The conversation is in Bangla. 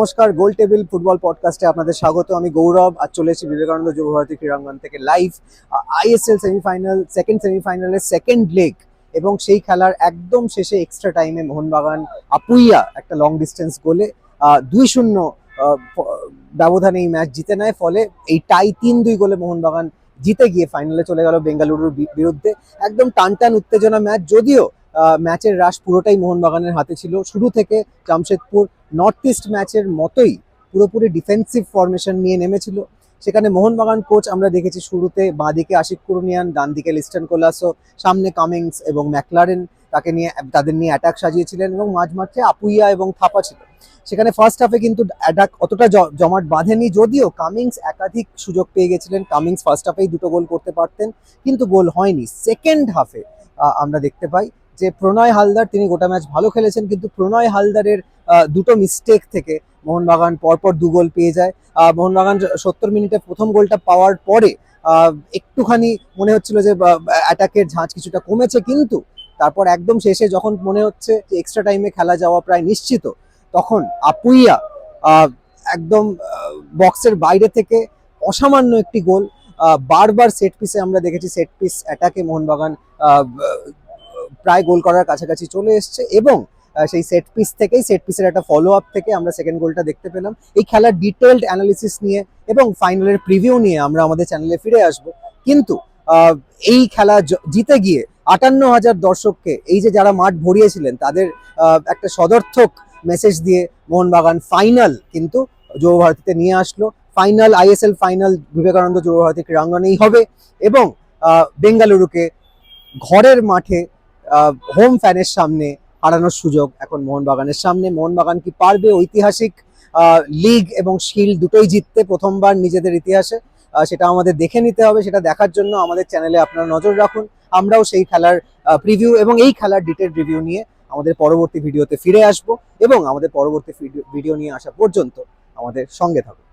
নমস্কার, গোল টেবিল ফুটবল পডকাস্টে আপনাদের স্বাগত। আমি গৌরব। আজ চলে এসেছি বিবেকানন্দ যুবভারতী ক্রীড়াঙ্গন থেকে লাইভ আইএসএল সেমিফাইনাল, সেমিফাইনালের সেকেন্ড লেগ এবং সেই খেলার একদম শেষে এক্সট্রা টাইমে মোহনবাগান আপুইয়া একটা লং ডিস্টেন্স গোলে 2-0 ব্যবধানে এই ম্যাচ জিতে নেয়। ফলে এই টাই 3-2 গোলে মোহনবাগান জিতে গিয়ে ফাইনালে চলে গেল বেঙ্গালুরুর বিরুদ্ধে। একদম টানটান উত্তেজনা ম্যাচ, যদিও ম্যাচের রাশ পুরোটাই মোহনবাগানের হাতে ছিল। শুরু থেকে জামশেদপুর নর্থ ইস্ট ম্যাচের মতোই পুরোপুরি ডিফেন্সিভ ফরমেশন নিয়ে নেমেছিল। সেখানে মোহনবাগান কোচ আমরা দেখেছি শুরুতে বাঁদিকে আশিক কুরুনিয়ান, ডান দিকে লিস্টন কোলাসো, সামনে কামিংস এবং ম্যাকলারেন তাদের নিয়ে অ্যাটাক সাজিয়েছিলেন এবং মাঝে আপুইয়া এবং থাপা ছিল। সেখানে ফার্স্ট হাফে কিন্তু অ্যাটাক অতটা জমাট বাঁধেনি, যদিও কামিংস একাধিক সুযোগ পেয়ে গেছিলেন। কামিংস ফার্স্ট হাফেই 2টো গোল করতে পারতেন, কিন্তু গোল হয়নি। সেকেন্ড হাফে আমরা দেখতে পাই যে প্রণয় হালদার, তিনি গোটা ম্যাচ ভালো খেলেছেন, কিন্তু প্রণয় হালদারের 2টো মিস্টেক থেকে মোহনবাগান পরপর 2 গোল পেয়ে যায়। মোহনবাগান 70 মিনিটে প্রথম গোলটা পাওয়ার পরে একটুখানি মনে হচ্ছিল যে অ্যাটাকের ঝাঁজ কিছুটা কমেছে, কিন্তু তারপর একদম শেষে যখন মনে হচ্ছে যে এক্সট্রা টাইমে খেলা যাওয়া প্রায় নিশ্চিত, তখন আপুইয়া একদম বক্সের বাইরে থেকে অসামান্য একটি গোল। বারবার সেট পিসে আমরা দেখেছি, সেট পিস অ্যাটাকে মোহনবাগান প্রায় গোল করার কাছাকাছি চলে এসছে এবং সেই সেট পিসের একটা ফলো আপ থেকে আমরা সেকেন্ড গোলটা দেখতে পেলাম। এই খেলার ডিটেলড অ্যানালিসিস নিয়ে এবং ফাইনালের প্রিভিউ নিয়ে আমরা আমাদের চ্যানেলে ফিরে আসব। কিন্তু এই খেলা জিতে গিয়ে 58,000 দর্শককে, এই যে যারা মাঠ ভরিয়েছিলেন, তাদের একটা সদর্থক মেসেজ দিয়ে মোহনবাগান ফাইনাল কিন্তু যুবভারতীতে নিয়ে আসলো। Final ISL final Vivekananda Yuba Bharati ক্রীড়াঙ্গনেই হবে এবং বেঙ্গালুরুকে ঘরের মাঠে হোম ফ্যানের সামনে হারানোর সুযোগ এখন মোহনবাগানের সামনে। মোহনবাগান কি পারবে ঐতিহাসিক লিগ এবং শিল্ড দুটোই জিততে প্রথমবার নিজেদের ইতিহাসে? সেটা আমাদের দেখে নিতে হবে। সেটা দেখার জন্য আমাদের চ্যানেলে আপনারা নজর রাখুন। আমরাও সেই খেলার প্রিভিউ এবং এই খেলার ডিটেল রিভিউ নিয়ে আমাদের পরবর্তী ভিডিওতে ফিরে আসব এবং আমাদের পরবর্তী ভিডিও নিয়ে আসা পর্যন্ত আমাদের সঙ্গে থাকুন।